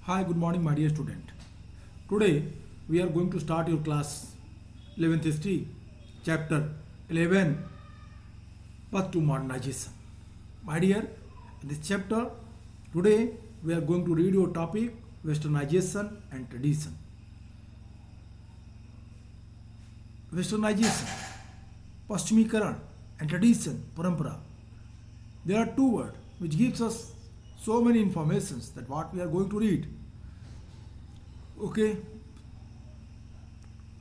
Hi, good morning, my dear student. Today we are going to start your class 11th history, chapter 11, Path to Modernization. My dear, in this chapter, today we are going to read your topic Westernization and Tradition. Westernization, Paschimikaran, and Tradition, Parampara. There are two words which gives us so many informations that what we are going to read. Okay,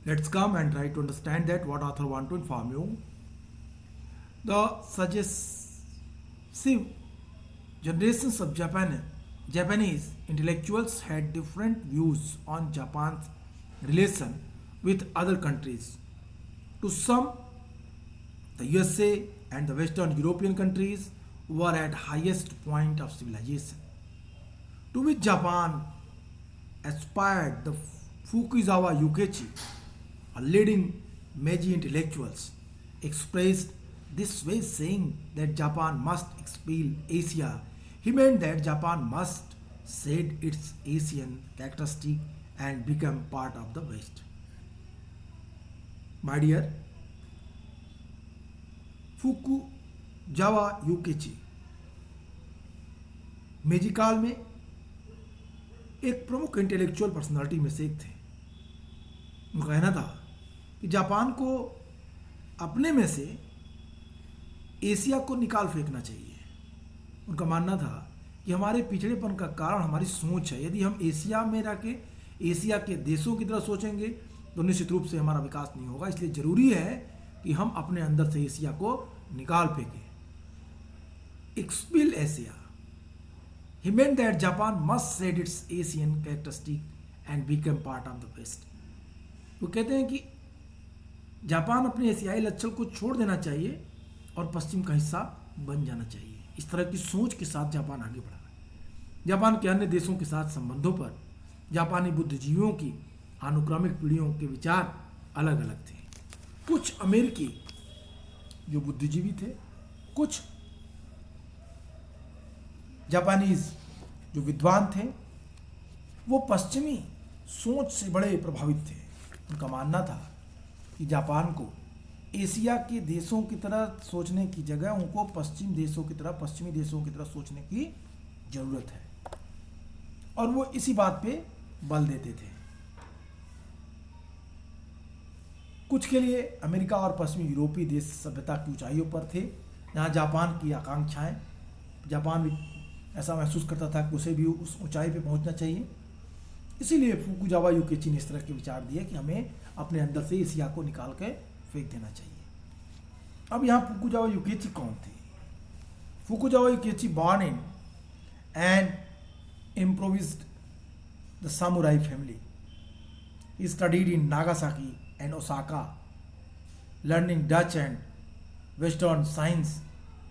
let's come and try to understand that what author want to inform you. The successive generations of Japanese intellectuals had different views on Japan's relation with other countries. To some, the USA and the Western European countries were at highest point of civilization, to which Japan aspired. The Fukuzawa Yukichi, a leading Meiji intellectuals, expressed this way, saying that Japan must expel Asia. He meant that Japan must shed its Asian characteristic and become part of the West. My dear, फुकुजावा यूकेची मेजी काल में एक प्रमुख intellectual personality में से एक थे। उनका कहना था कि जापान को अपने में से एशिया को निकाल फेंकना चाहिए। उनका मानना था कि हमारे पिछड़ेपन का कारण हमारी सोच है। यदि हम एशिया में रह के एशिया के देशों की तरह सोचेंगे तो निश्चित रूप से हमारा विकास नहीं होगा। इसलिए ज़रूरी है कि हम अपने अंदर से एशिया को निकाल फेंकें। एक्सपिल Asia. He meant that Japan must shed its Asian characteristic and become part of the West. वो कहते हैं कि जापान अपने एशियाई लक्षण को छोड़ देना चाहिए और पश्चिम का हिस्सा बन जाना चाहिए। इस तरह की सोच के साथ जापान आगे बढ़ा। जापान के अन्य देशों के साथ संबंधों पर जापानी बुद्धिजीवियों की अनुक्रमिक पीढ़ियों के विचार अलग अलग थे। कुछ अमेरिकी जो बुद्धिजीवी थे, कुछ जापानीज जो विद्वान थे, वो पश्चिमी सोच से बड़े प्रभावित थे। उनका मानना था कि जापान को एशिया के देशों की तरह सोचने की जगह उनको पश्चिमी देशों की तरह सोचने की जरूरत है, और वो इसी बात पे बल देते थे। कुछ के लिए अमेरिका और पश्चिमी यूरोपीय देश सभ्यता की ऊंचाइयों पर थे, जहां जापान की आकांक्षाएं, जापान भी ऐसा महसूस करता था कि उसे भी उस ऊंचाई पे पहुंचना चाहिए। इसीलिए फुकुजावा यूकेची ने इस तरह के विचार दिए कि हमें अपने अंदर से एशिया को निकाल के फेंक देना चाहिए। अब यहाँ फुकुजावा यूकेची कौन थे? Fukuzawa Yukichi born in an impoverished the samurai family. He studied in Nagasaki and Osaka, learning Dutch and Western science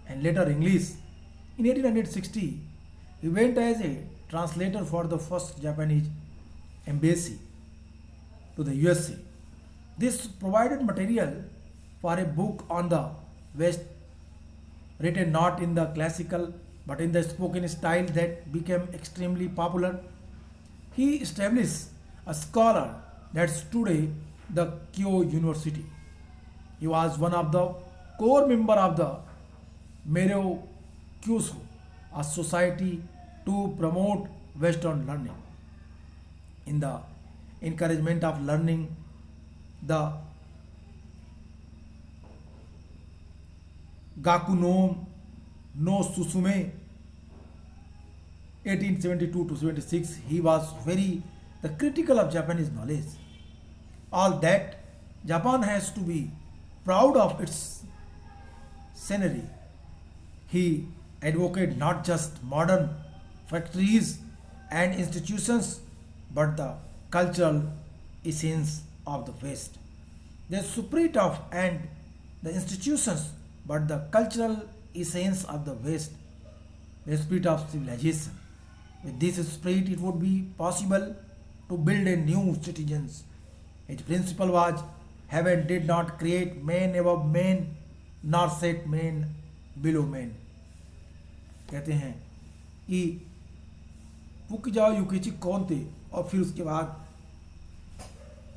and later English. In 1860, he went as a translator for the first Japanese embassy to the USA. This provided material for a book on the West, written not in the classical but in the spoken style that became extremely popular. He established a scholar that's today the Kyo University. He was one of the core member of the Meiryo Kyushu, a society to promote Western learning. In the encouragement of learning, the Gakuno no Susume 1872 to 76, he was very the critical of Japanese knowledge. All that Japan has to be proud of its scenery. He advocated not just modern factories and institutions but the cultural essence of the West. The spirit of and the institutions but the cultural essence of the West, the spirit of civilization. With this spirit, it would be possible to build a new citizens. Its principle was heaven did not create man above man nor set man below man. कहते हैं कि फुकुजावा युकिची कौन थे और फिर उसके बाद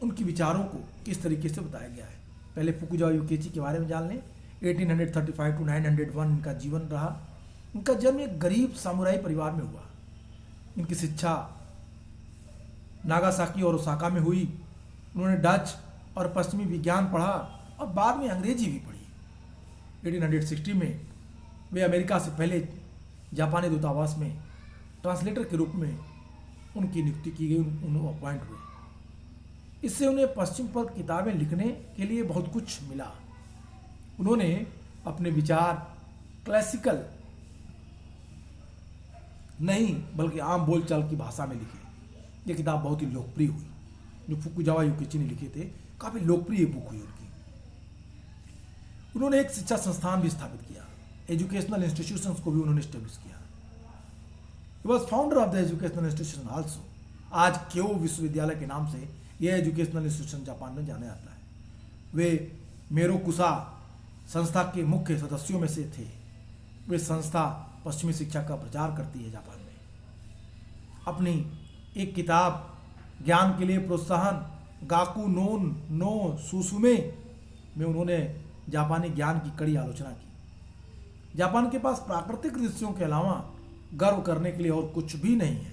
उनके विचारों को किस तरीके से बताया गया है। पहले फुकुजावा युकिची के बारे में जान लें। 1835 टू 901 इनका जीवन रहा। इनका जन्म एक गरीब सामुराई परिवार में हुआ। इनकी शिक्षा नागासाकी और ओसाका में हुई। उन्होंने डच और पश्चिमी विज्ञान पढ़ा और बाद में अंग्रेजी भी पढ़ी। 1860 में वे अमेरिका से पहले जापानी दूतावास में ट्रांसलेटर के रूप में उनकी नियुक्ति की गई, उन्हें अपॉइंट हुए। इससे उन्हें पश्चिम पर किताबें लिखने के लिए बहुत कुछ मिला। उन्होंने अपने विचार क्लासिकल नहीं बल्कि आम बोलचाल की भाषा में लिखे। ये किताब बहुत ही लोकप्रिय हुई। जो फुकुजावा युकिची ने लिखे थे, काफ़ी लोकप्रिय बुक हुई उनकी। उन्होंने एक शिक्षा संस्थान भी स्थापित किया। एजुकेशनल इंस्टीट्यूशंस को भी उन्होंने स्टेब्लिश किया। He was founder of the educational institution also. आज क्यो विश्वविद्यालय के नाम से यह एजुकेशनल इंस्टीट्यूशन जापान में जाना जाता है। वे मेरोकुसा संस्था के मुख्य सदस्यों में से थे। वे संस्था पश्चिमी शिक्षा का प्रचार करती है जापान में। अपनी एक किताब ज्ञान के लिए प्रोत्साहन गाकू नोन नो सुसुमे में उन्होंने जापानी ज्ञान की कड़ी आलोचना की। जापान के पास प्राकृतिक दृश्यों के अलावा गर्व करने के लिए और कुछ भी नहीं है,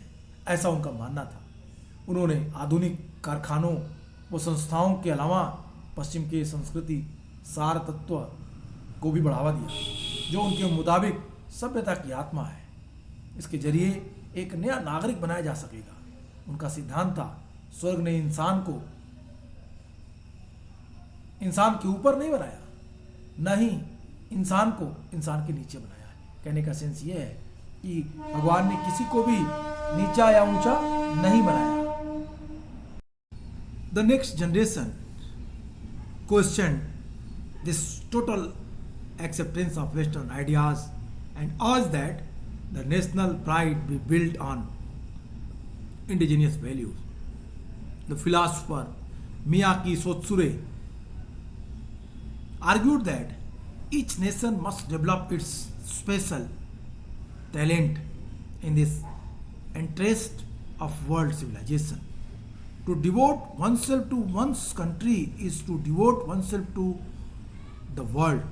ऐसा उनका मानना था। उन्होंने आधुनिक कारखानों व संस्थाओं के अलावा पश्चिम के संस्कृति सार तत्व को भी बढ़ावा दिया, जो उनके मुताबिक सभ्यता की आत्मा है। इसके जरिए एक नया नागरिक बनाया जा सकेगा। उनका सिद्धांत था, स्वर्ग ने इंसान के ऊपर नहीं बनाया, न ही इंसान को इंसान के नीचे बनाया है। कहने का सेंस ये है कि भगवान ने किसी को भी नीचा या ऊंचा नहीं बनाया। The next generation questioned this total acceptance of Western ideas and urged that the national pride be built on indigenous values. The philosopher Miyaki Sotsure argued that each nation must develop its special talent in this interest of world civilization. To devote oneself to one's country is to devote oneself to the world.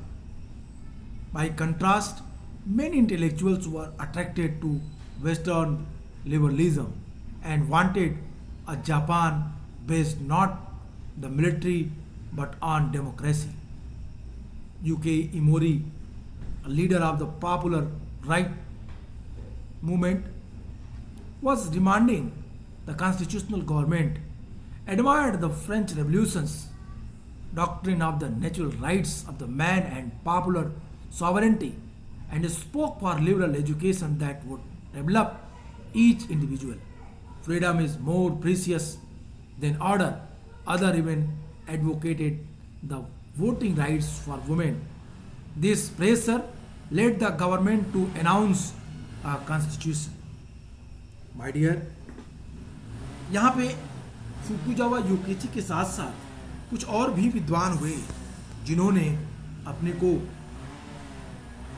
By contrast, many intellectuals were attracted to Western liberalism and wanted a Japan based not the military but on democracy. UK Imori, a leader of the popular right movement, was demanding the constitutional government, admired the French Revolution's doctrine of the natural rights of the man and popular sovereignty, and spoke for liberal education that would develop each individual. Freedom is more precious than order. Other even advocated the voting rights for women. This pressure led the government to announce a constitution. My dear, यहाँ पे फुकुजावा युकिची के साथ साथ कुछ और भी विद्वान हुए जिन्होंने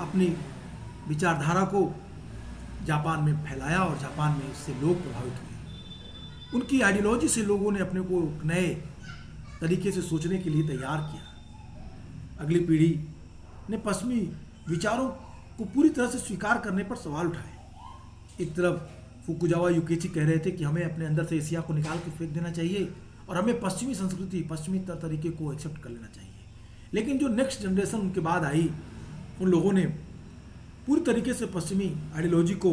अपनी विचारधारा को जापान में फैलाया और जापान में इससे लोग प्रभावित हुए। उनकी आइडियोलॉजी से लोगों ने अपने को नए तरीके से सोचने के लिए तैयार किया। अगली पीढ़ी ने पश्चिमी विचारों को पूरी तरह से स्वीकार करने पर सवाल उठाए। एक तरफ फुकुजावा युकिची कह रहे थे कि हमें अपने अंदर से एशिया को निकाल के फेंक देना चाहिए और हमें पश्चिमी संस्कृति, पश्चिमी तरीके को एक्सेप्ट कर लेना चाहिए। लेकिन जो नेक्स्ट जनरेशन उनके बाद आई, उन लोगों ने पूरी तरीके से पश्चिमी आइडियोलॉजी को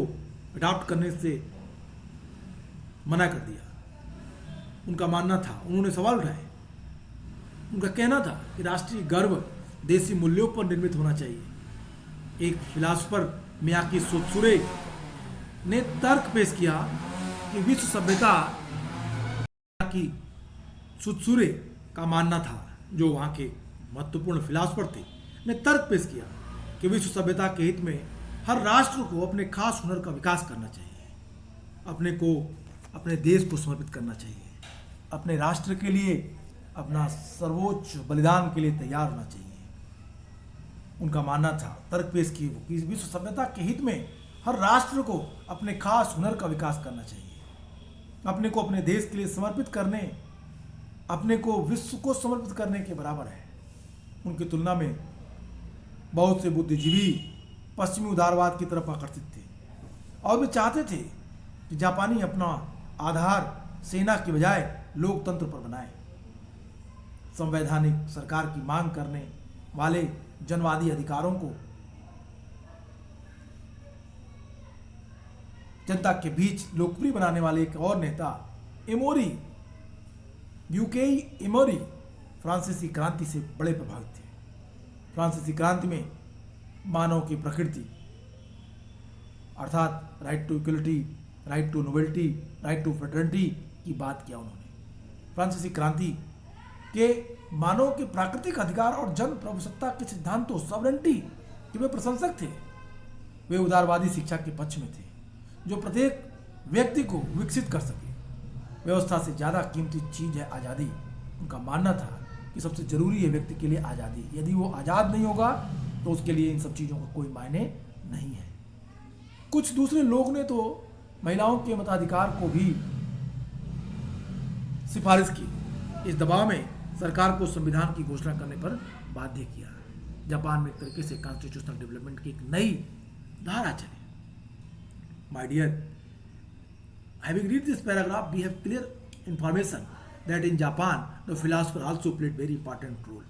अडॉप्ट करने से मना कर दिया। उनका मानना था, उन्होंने सवाल उठाए। उनका कहना था कि राष्ट्रीय गर्व देसी मूल्यों पर निर्मित होना चाहिए। एक फिलासफर मियाकी सोत्सुरे ने तर्क पेश किया कि विश्व सभ्यता की सुत्सुरे का मानना था, जो वहाँ के महत्वपूर्ण फिलासफर थे, ने तर्क पेश किया कि विश्व सभ्यता के हित में हर राष्ट्र को अपने खास हुनर का विकास करना चाहिए, अपने देश को समर्पित करना चाहिए, अपने राष्ट्र के लिए अपना सर्वोच्च बलिदान के लिए तैयार होना चाहिए। उनका मानना था, तर्क पेश किए वो कि विश्व सभ्यता के हित में हर राष्ट्र को अपने खास हुनर का विकास करना चाहिए। अपने को अपने देश के लिए समर्पित करने, अपने को विश्व को समर्पित करने के बराबर है। उनकी तुलना में बहुत से बुद्धिजीवी पश्चिमी उदारवाद की तरफ आकर्षित थे और वे चाहते थे कि जापानी अपना आधार सेना की बजाय लोकतंत्र पर बनाए। संवैधानिक सरकार की मांग करने वाले जनवादी अधिकारों को जनता के बीच लोकप्रिय बनाने वाले एक और नेता एमोरी, यूकेई एमोरी, फ्रांसीसी क्रांति से बड़े प्रभावित थे। फ्रांसीसी क्रांति में मानव की प्रकृति अर्थात right to equality, right to nobility, right to fraternity की बात किया उन्होंने। फ्रांसीसी क्रांति के मानव के प्राकृतिक अधिकार और जन प्रभुसत्ता के सिद्धांतों, सॉवरेंटी के वे प्रशंसक थे। वे उदारवादी शिक्षा के पक्ष में थे जो प्रत्येक व्यक्ति को विकसित कर सके। व्यवस्था से ज़्यादा कीमती चीज़ है आज़ादी। उनका मानना था कि सबसे ज़रूरी है व्यक्ति के लिए आज़ादी। यदि वो आज़ाद नहीं होगा तो उसके लिए इन सब चीज़ों का कोई मायने नहीं है। कुछ दूसरे लोग ने तो महिलाओं के मताधिकार को भी सिफारिश की। इस दबाव में सरकार को संविधान की घोषणा करने पर बाध्य किया। जापान में एक तरीके से कॉन्स्टिट्यूशनल डेवलपमेंट की एक नई धारा चली। My dear, having read this paragraph, we have clear information that in Japan, the philosopher also played very important role.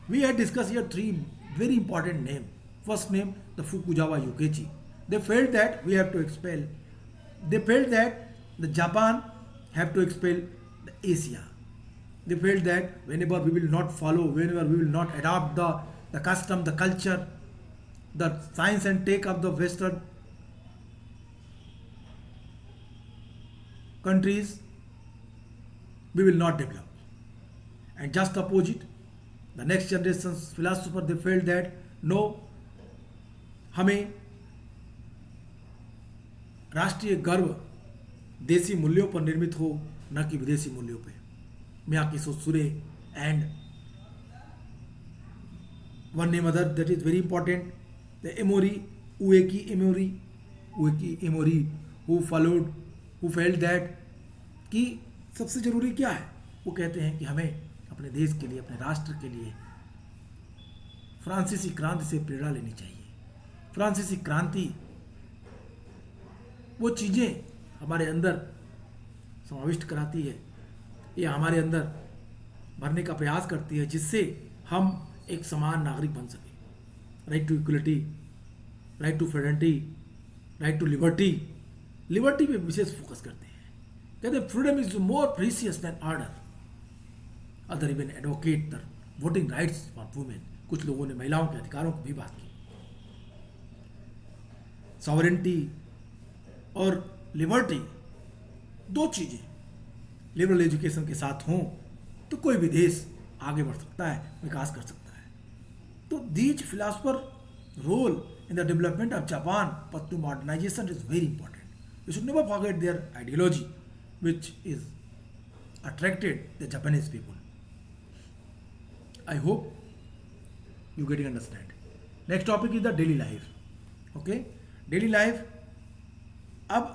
We had discussed here three very important names. First name, the Fukuzawa Yukichi. They felt that we have to expel. They felt that the Japan have to expel the Asia. They felt that whenever we will not follow, whenever we will not adopt the custom, the culture, the science and take of the Western countries, we will not develop. And just opposite, the next generation's philosopher, they felt that no, हमें राष्ट्रीय गर्व देसी मूल्यों पर निर्मित हो, न कि विदेशी मूल्यों पर। Miyan ki सोत्सुरे and one name other that is very important, the Emori, Ueki Emori, who felt that कि सबसे ज़रूरी क्या है। वो कहते हैं कि हमें अपने देश के लिए, अपने राष्ट्र के लिए फ्रांसीसी क्रांति से प्रेरणा लेनी चाहिए। फ्रांसीसी क्रांति वो चीज़ें हमारे अंदर समाविष्ट कराती है या हमारे अंदर भरने का प्रयास करती है जिससे हम एक समान नागरिक बन सके। Right to equality, right to fraternity, right to liberty. Liberty पे विशेष फोकस करते हैं। कहते freedom is more precious than order. Other even advocate the voting rights for women. कुछ लोगों ने महिलाओं के अधिकारों की भी बात की। सॉवरेंटी और लिबर्टी दो चीज़ें लिबरल एजुकेशन के साथ हों तो कोई भी देश आगे बढ़ सकता है, विकास कर सकता है। तो these philosopher role in the development of Japan path to modernisation is very important. We should never forget their ideology which is attracted the Japanese people. I hope you getting understand. Next topic is the daily life. Okay, daily life. अब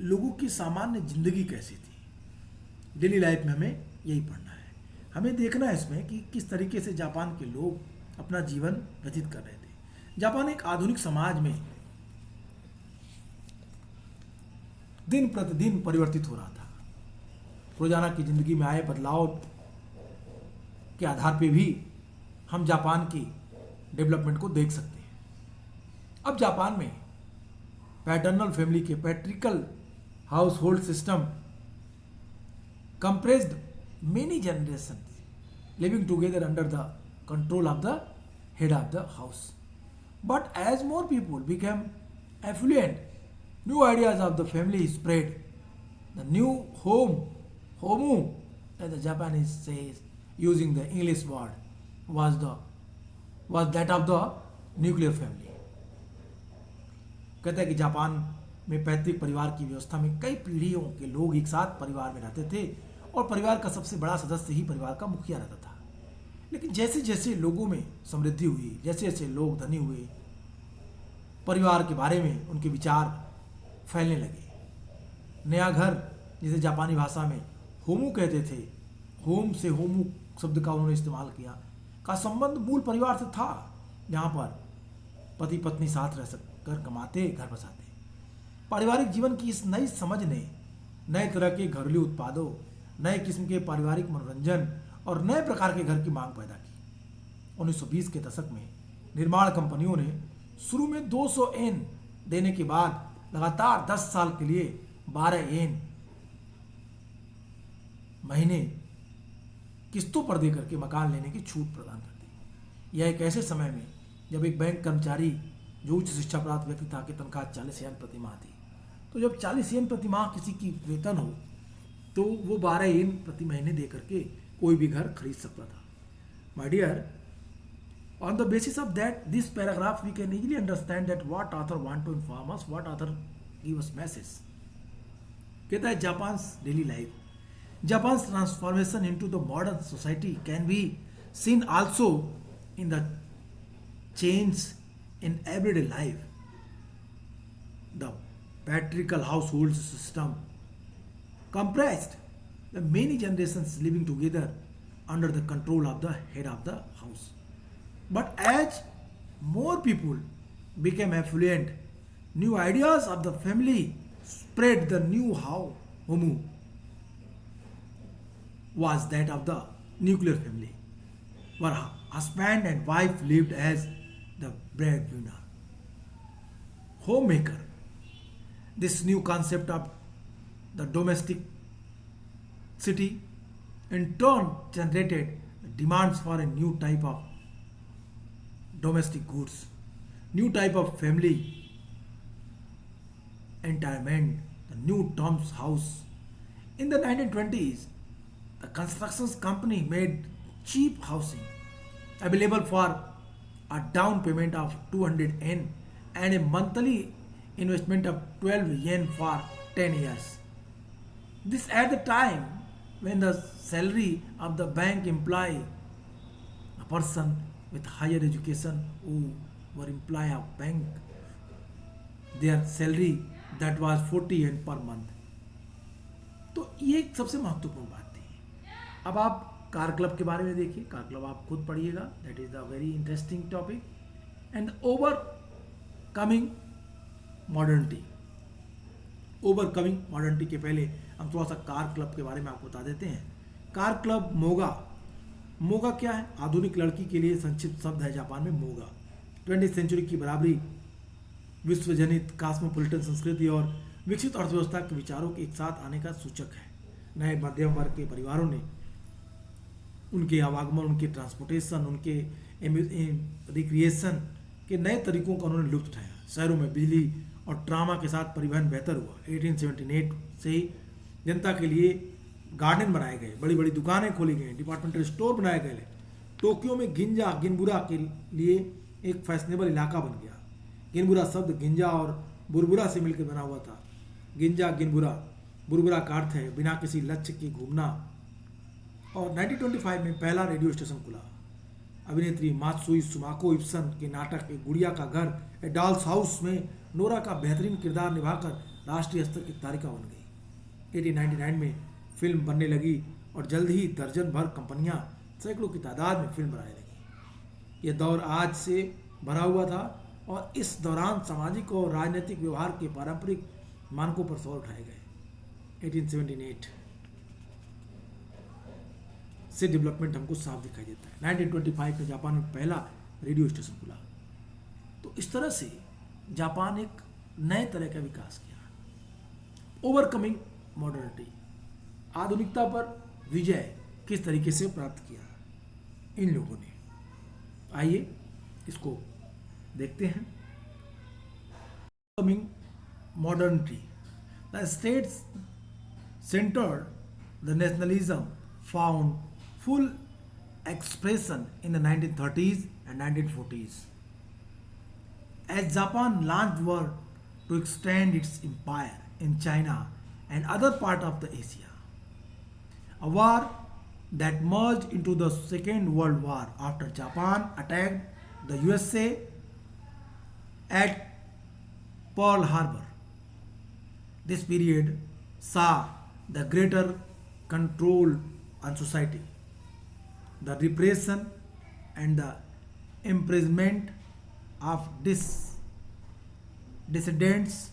लोगों की सामान्य जिंदगी कैसी थी, daily life में हमें यही पढ़ना है। हमें देखना है इसमें कि किस तरीके से जापान के लोग अपना जीवन व्यतीत कर रहे थे। जापान एक आधुनिक समाज में दिन प्रतिदिन परिवर्तित हो रहा था। रोजाना की जिंदगी में आए बदलाव के आधार पे भी हम जापान की डेवलपमेंट को देख सकते हैं। अब जापान में पैटर्नल फैमिली के patriarchal household system compressed many generation living together under the control of the head of the house. But as more people became affluent, new ideas of the family spread. The new homu, as the Japanese says, using the English word, was that of the nuclear family. कहते हैं कि Japan में पैतृक परिवार की व्यवस्था में कई पीढ़ियों के लोग एक साथ परिवार में रहते थे और परिवार का सबसे बड़ा सदस्य ही परिवार का मुखिया रहता था। लेकिन जैसे जैसे लोगों में समृद्धि हुई, जैसे जैसे लोग धनी हुए, परिवार के बारे में उनके विचार फैलने लगे। नया घर, जिसे जापानी भाषा में होमू कहते थे, होम से होमू शब्द का उन्होंने इस्तेमाल किया, का संबंध मूल परिवार से था, जहाँ पर पति पत्नी साथ रह कर कमाते, घर बसाते। पारिवारिक जीवन की इस नई समझ ने नए तरह के घरेलू उत्पादों, नए किस्म के पारिवारिक मनोरंजन और नए प्रकार के घर की मांग पैदा की। 1920 के दशक में निर्माण कंपनियों ने शुरू में 200 येन देने के बाद लगातार 10 साल के लिए 12 येन महीने किस्तों पर दे करके मकान लेने की छूट प्रदान कर दी। यह एक ऐसे समय में जब एक बैंक कर्मचारी जो उच्च शिक्षा प्राप्त व्यक्ति था की तनख्वाह 40 येन प्रति माह थी। तो जब 40 येन प्रति माह किसी की वेतन हो तो वो 12 येन प्रति महीने दे करके कोई भी घर खरीद सकता था। My dear, on the basis of that this paragraph we can easily understand that what author want to inform us, what author give us message. कहता है Japan's daily life, Japan's transformation into the modern society can be seen also in the change in everyday life. The patriarchal household system compressed the many generations living together under the control of the head of the house. But as more people became affluent, new ideas of the family spread. The new homu was that of the nuclear family, where husband and wife lived as the breadwinner, homemaker. This new concept of the domestic city in turn generated demands for a new type of domestic goods, new type of family entertainment, the new terms house. In the 1920s, the constructions company made cheap housing available for a down payment of 200 yen and a monthly investment of 12 yen for 10 years. This at the time when the salary of the bank employee, a person with higher education who were employee of bank, their salary that was 40 yen per month. तो ये एक सबसे महत्वपूर्ण बात थी। अब आप car club के बारे में देखिए, कार क्लब आप खुद पढ़िएगा, that is the very interesting topic. And overcoming modernity, overcoming modernity के पहले हम थोड़ा सा कार क्लब के बारे में आपको बता देते हैं। कार क्लब मोगा, मोगा क्या है? आधुनिक लड़की के लिए संक्षिप्त शब्द है जापान में मोगा। 20वीं सेंचुरी की बराबरी, विश्वजनित कॉस्मोपॉलिटन संस्कृति और विकसित अर्थव्यवस्था के विचारों के एक साथ आने का सूचक है। नए मध्यम वर्ग के परिवारों ने उनके आवागमन, उनके ट्रांसपोर्टेशन, उनके रिक्रिएशन के नए तरीकों का उन्होंने लुत्फ उठाया। शहरों में बिजली और ट्रामा के साथ परिवहन बेहतर हुआ। 1878 से ही जनता के लिए गार्डन बनाए गए, बड़ी बड़ी दुकानें खोली गई, डिपार्टमेंटल स्टोर बनाए गए। टोक्यो में गिंजा गिनबुरा के लिए एक फैशनेबल इलाका बन गया। गिनबुरा शब्द गिंजा और बुरबुरा से मिलकर बना हुआ था। गिंजा गिनबुरा, बुरबुरा का अर्थ है बिना किसी लक्ष्य के घूमना। और 1925 में पहला रेडियो स्टेशन खुला। अभिनेत्री मात्सुई सुमाको इप्सन के नाटक एक गुड़िया का घर, ए डॉल्स हाउस में नोरा का बेहतरीन किरदार निभाकर राष्ट्रीय स्तर की तारिका बन गई। 1899 में फिल्म बनने लगी और जल्द ही दर्जन भर कंपनियां सैकड़ों की तादाद में फिल्म बनाने लगी। यह दौर आज से भरा हुआ था और इस दौरान सामाजिक और राजनीतिक व्यवहार के पारंपरिक मानकों पर सवाल उठाए गए। 1878 से डेवलपमेंट हमको साफ दिखाई देता है। 1925 में जापान में पहला रेडियो स्टेशन खुला। तो इस तरह से जापान एक नए तरह का विकास किया। ओवरकमिंग मॉडर्निटी, आधुनिकता पर विजय किस तरीके से प्राप्त किया इन लोगों ने, आइए इसको देखते हैं। Overcoming modernity, the states centered the nationalism found full expression in the 1930s and 1940s. As Japan launched war to extend its empire in China and other part of the Asia, a war that merged into the Second World War after Japan attacked the USA at Pearl Harbor. This period saw the greater control on society, the repression and the imprisonment of dissidents,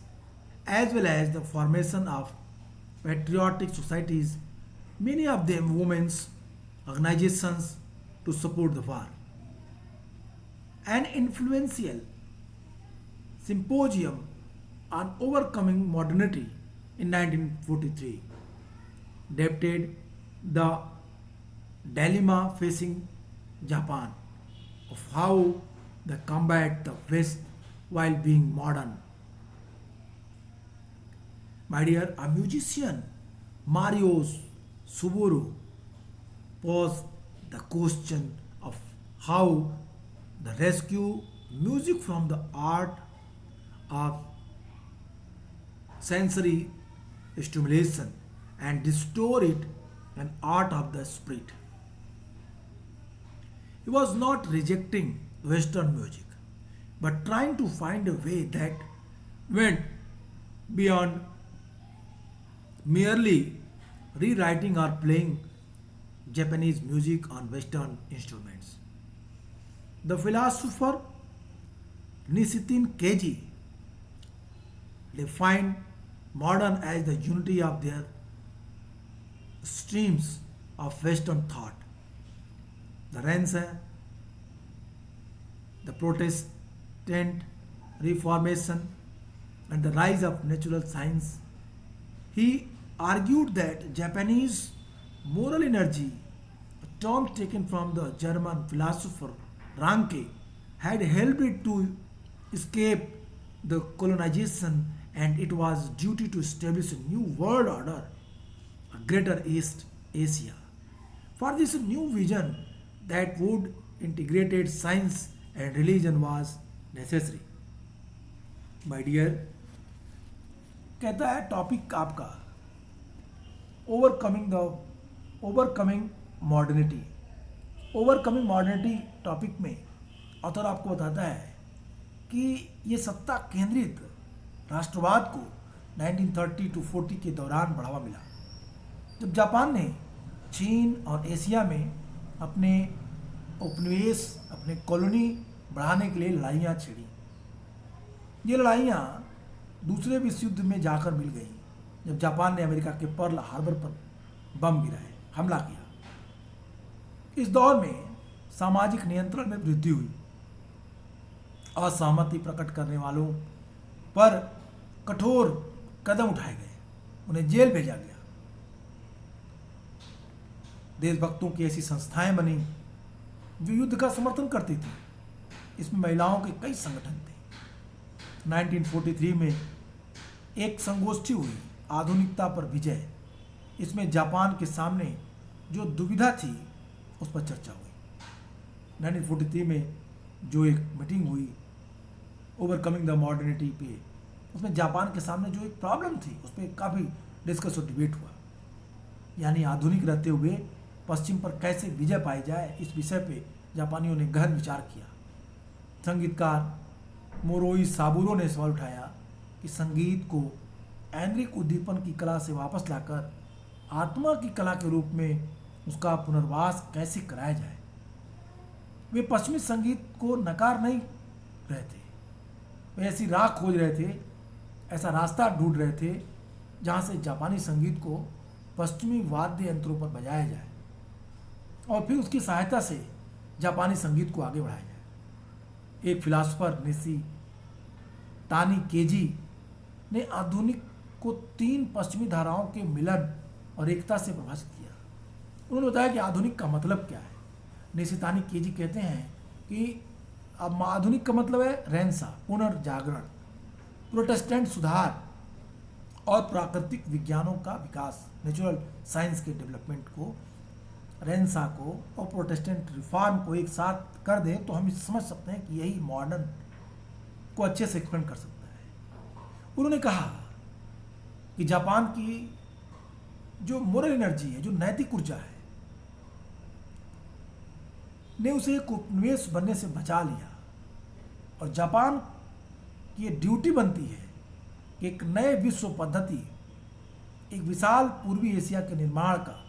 as well as the formation of patriotic societies, many of them women's organizations to support the war. An influential symposium on overcoming modernity in 1943 depicted the dilemma facing Japan of how they combat the West while being modern. My dear, a musician, Mario Subaru, posed the question of how the rescue music from the art of sensory stimulation and restore it an art of the spirit. He was not rejecting Western music, but trying to find a way that went beyond merely rewriting or playing Japanese music on Western instruments. The philosopher Nishitin Keiji defined modern as the unity of their streams of Western thought. The Renaissance, the Protestant Reformation, and the rise of natural science. He argued that Japanese moral energy, a term taken from the German philosopher Ranke, had helped it to escape the colonization, and it was duty to establish a new world order, a greater East Asia. For this new vision that would integrate science and religion was necessary. My dear, कहता है topic आपका overcoming modernity. Overcoming modernity topic में author आपको बताता है कि ये सत्ता केंद्रित राष्ट्रवाद को 1930 to 40 के दौरान बढ़ावा मिला, जब जापान ने चीन और एशिया में अपने उपनिवेश, अपने कॉलोनी बढ़ाने के लिए लड़ाइयाँ छिड़ी। ये लड़ाइयाँ दूसरे विश्व युद्ध में जाकर मिल गई, जब जापान ने अमेरिका के पर्ल हार्बर पर बम गिराए, हमला किया। इस दौर में सामाजिक नियंत्रण में वृद्धि हुई, असहमति प्रकट करने वालों पर कठोर कदम उठाए गए, उन्हें जेल भेजा गया। देशभक्तों की ऐसी संस्थाएं बनी जो युद्ध का समर्थन करती थी। इसमें महिलाओं के कई संगठन थे। 1943 में एक संगोष्ठी हुई, आधुनिकता पर विजय। इसमें जापान के सामने जो दुविधा थी उस पर चर्चा हुई। 1943 में जो एक मीटिंग हुई ओवरकमिंग द मॉडर्निटी पे, उसमें जापान के सामने जो एक प्रॉब्लम थी उस पर काफ़ी डिस्कस और डिबेट हुआ, यानी आधुनिक रहते हुए पश्चिम पर कैसे विजय पाई जाए। इस विषय पे जापानियों ने गहन विचार किया। संगीतकार मोरोई साबुरो ने सवाल उठाया कि संगीत को ऐन्द्रिक उद्दीपन की कला से वापस लाकर आत्मा की कला के रूप में उसका पुनर्वास कैसे कराया जाए। वे पश्चिमी संगीत को नकार नहीं रहे थे, वे ऐसी राह खोज रहे थे, ऐसा रास्ता ढूंढ रहे थे जहाँ से जापानी संगीत को पश्चिमी वाद्य यंत्रों पर बजाया जाए और फिर उसकी सहायता से जापानी संगीत को आगे बढ़ाया जाए। एक फिलासफर निशी तानी केजी ने आधुनिक को 3 पश्चिमी धाराओं के मिलन और एकता से प्रभाषित किया। उन्होंने बताया कि आधुनिक का मतलब क्या है। निशितानी केजी कहते हैं कि अब आधुनिक का मतलब है रेनेसां, पुनर्जागरण, प्रोटेस्टेंट सुधार और प्राकृतिक विज्ञानों का विकास, नेचुरल साइंस के डेवलपमेंट को, रेनेसां को और प्रोटेस्टेंट रिफॉर्म को एक साथ कर दें तो हम समझ सकते हैं कि यही मॉडर्न को अच्छे से एक्सप्लेन कर सकता है। उन्होंने कहा कि जापान की जो मोरल एनर्जी है, जो नैतिक ऊर्जा है, ने उसे एक उपनिवेश बनने से बचा लिया और जापान की ये ड्यूटी बनती है कि एक नए विश्व पद्धति, एक विशाल पूर्वी एशिया के निर्माण का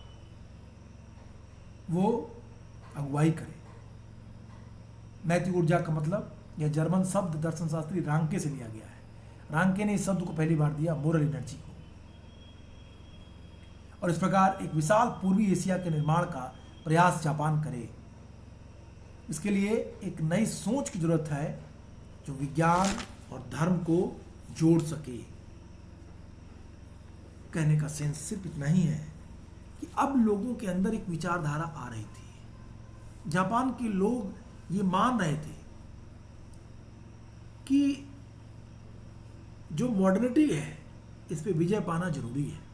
वो अगुवाई करे। नैतिक ऊर्जा का मतलब यह जर्मन शब्द दर्शन शास्त्री रांके से लिया गया है। रांके ने इस शब्द को पहली बार दिया मोरल एनर्जी को। और इस प्रकार एक विशाल पूर्वी एशिया के निर्माण का प्रयास जापान करे, इसके लिए एक नई सोच की जरूरत है जो विज्ञान और धर्म को जोड़ सके। कहने का सेंस सिर्फ इतना ही है कि अब लोगों के अंदर एक विचारधारा आ रही थी। जापान के लोग ये मान रहे थे कि जो मॉडर्निटी है इस पे विजय पाना जरूरी है।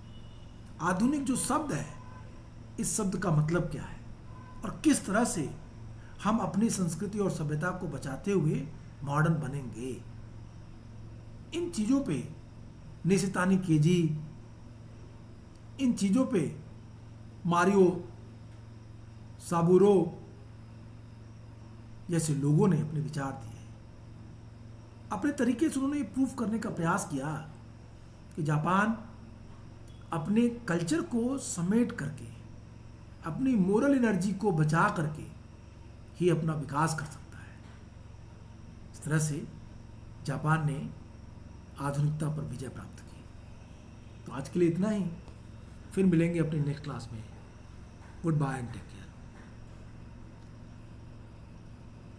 आधुनिक जो शब्द है, इस शब्द का मतलब क्या है और किस तरह से हम अपनी संस्कृति और सभ्यता को बचाते हुए मॉडर्न बनेंगे। इन चीज़ों पे निशितानी केजी, इन चीज़ों पे मारियो साबुरो जैसे लोगों ने अपने विचार दिए। अपने तरीके से उन्होंने ये प्रूफ करने का प्रयास किया कि जापान अपने कल्चर को समेट करके, अपनी मोरल एनर्जी को बचा करके ही अपना विकास कर सकता है। इस तरह से जापान ने आधुनिकता पर विजय प्राप्त की। तो आज के लिए इतना ही, फिर मिलेंगे अपने नेक्स्ट क्लास में। Goodbye and take care.